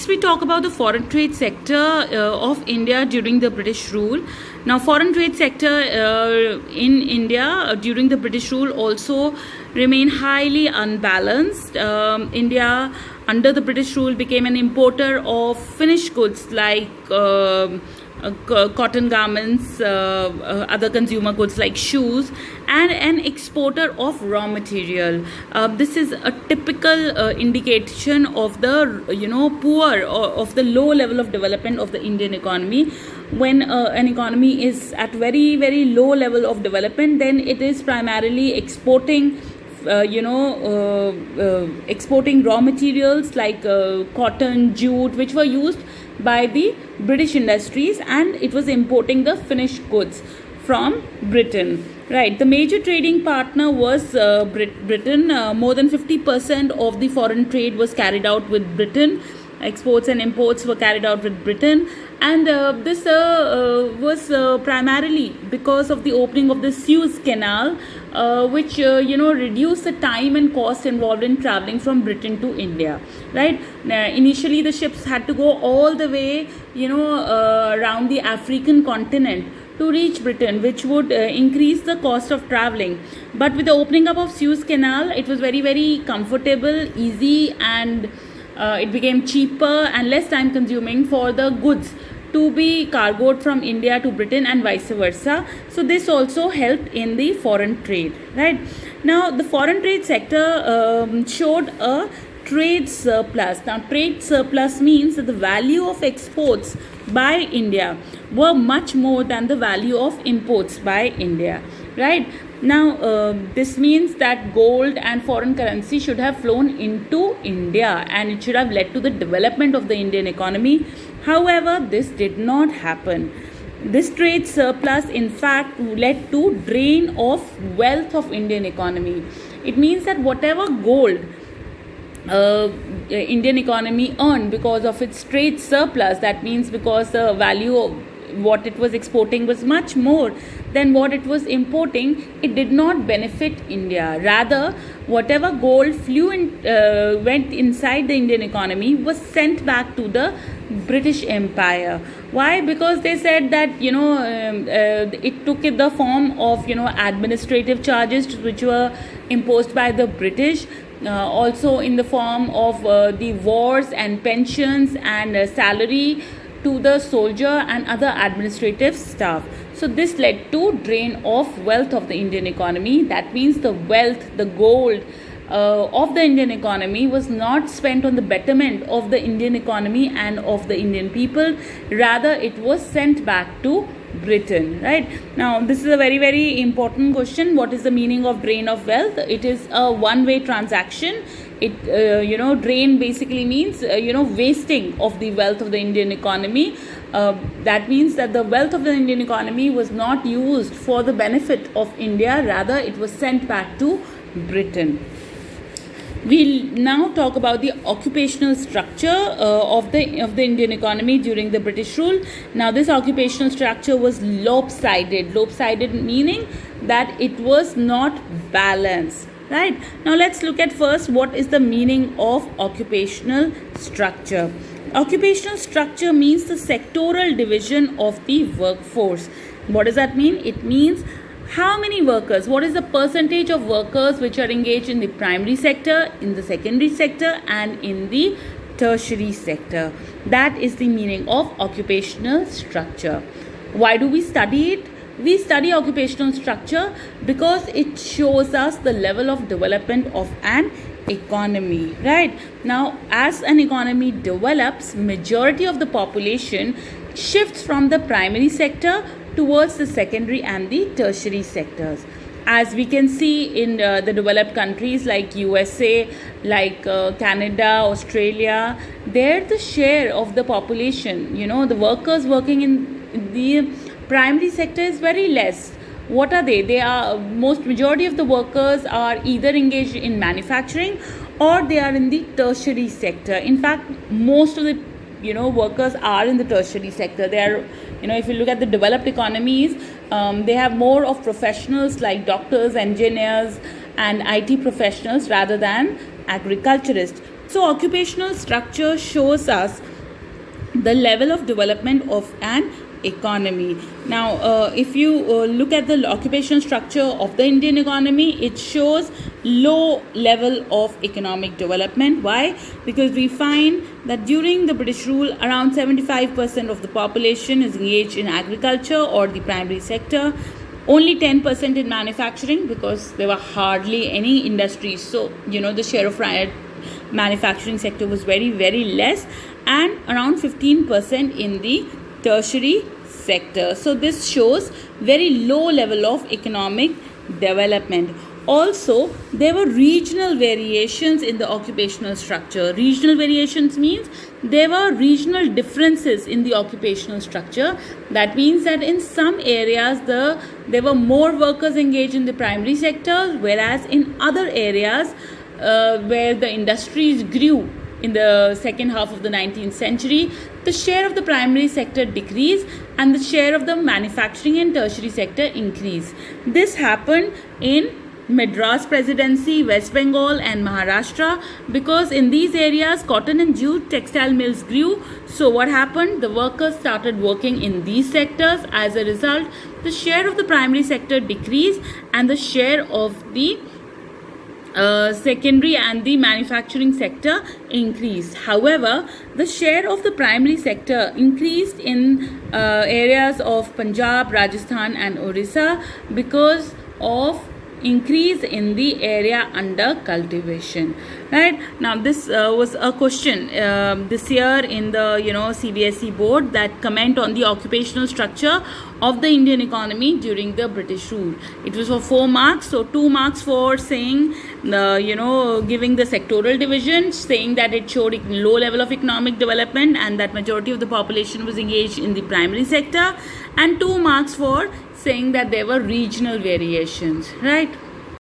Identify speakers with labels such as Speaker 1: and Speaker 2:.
Speaker 1: next we talk about the foreign trade sector of India during the British rule. Now, foreign trade sector in India during the British rule also remained highly unbalanced. India under the British rule became an importer of finished goods like cotton garments, other consumer goods like shoes, and an exporter of raw material. This is a typical indication of the poor or of the low level of development of the Indian economy. When an economy is at very very low level of development, then it is primarily exporting exporting raw materials like cotton, jute, which were used by the British industries, and it was importing the finished goods from Britain. Right, the major trading partner was Britain. More than 50% of the foreign trade was carried out with Britain. Exports and imports were carried out with Britain, and this was primarily because of the opening of the Suez Canal, which reduced the time and cost involved in traveling from Britain to India. Right, initially the ships had to go all the way around the African continent to reach Britain, which would increase the cost of traveling. But with the opening up of Suez Canal, it was very very comfortable, easy, and it became cheaper and less time consuming for the goods to be cargoed from India to Britain and vice versa. So this also helped in the foreign trade. Right, now the foreign trade sector showed a trade surplus. Now trade surplus means that the value of exports by India were much more than the value of imports by India. Right, now this means that gold and foreign currency should have flown into India, and it should have led to the development of the Indian economy. However, this did not happen. This trade surplus in fact led to drain of wealth of Indian economy. It means that whatever gold Indian economy earned because of its trade surplus, that means because the value of what it was exporting was much more than what it was importing, it did not benefit India. Rather, whatever gold went inside the Indian economy was sent back to the British Empire. Why? Because they said that it took the form of administrative charges which were imposed by the British. Also in the form of the wars and pensions and salary to the soldier and other administrative staff. So this led to drain of wealth of the Indian economy. That means the wealth, the gold of the Indian economy was not spent on the betterment of the Indian economy and of the Indian people. Rather, it was sent back to Britain. Right, now this is a very very important question. What is the meaning of drain of wealth? It is a one-way transaction. It drain basically means wasting of the wealth of the Indian economy. That means that the wealth of the Indian economy was not used for the benefit of India. Rather, it was sent back to Britain. We'll now talk about the occupational structure of the Indian economy during the British rule. Now, this occupational structure was lopsided. Lopsided meaning that it was not balanced. Right. Now, let's look at first what is the meaning of occupational structure. Occupational structure means the sectoral division of the workforce. What does that mean? It means how many workers, what is the percentage of workers which are engaged in the primary sector, in the secondary sector, and in the tertiary sector. That is the meaning of occupational structure. Why do we study it? We study occupational structure because it shows us the level of development of an economy. Right, now as an economy develops, majority of the population shifts from the primary sector towards the secondary and the tertiary sectors. As we can see in the developed countries like USA, like Canada, Australia, there the share of the population, the workers working in the primary sector is very less. What are they? They are majority of the workers are either engaged in manufacturing or they are in the tertiary sector. In fact, most of the workers are in the tertiary sector. They are, if you look at the developed economies, they have more of professionals like doctors, engineers, and IT professionals rather than agriculturists. So occupational structure shows us the level of development of an economy. Now, if you look at the occupational structure of the Indian economy, it shows low level of economic development. Why? Because we find that during the British rule, around 75% of the population is engaged in agriculture or the primary sector. Only 10% in manufacturing, because there were hardly any industries. So, the share of manufacturing sector was very, very less, and around 15% in the tertiary sector. So this shows very low level of economic development. Also, there were regional variations in the occupational structure. Regional variations means there were regional differences in the occupational structure. That means that in some areas there were more workers engaged in the primary sector, whereas in other areas where the industries grew in the second half of the 19th century, the share of the primary sector decreased and the share of the manufacturing and tertiary sector increased. This happened in Madras Presidency, West Bengal and Maharashtra, because in these areas cotton and jute textile mills grew. So what happened? The workers started working in these sectors. As a result, the share of the primary sector decreased and the share of the secondary and the manufacturing sector increased. However, the share of the primary sector increased in areas of Punjab, Rajasthan and Orissa because of increase in the area under cultivation. Right now, this was a question this year in the CBSE board, that comment on the occupational structure of the Indian economy during the British rule. It was for 4 marks. So 2 marks for saying giving the sectoral division, saying that it showed low level of economic development and that majority of the population was engaged in the primary sector, and 2 marks for saying that there were regional variations, right?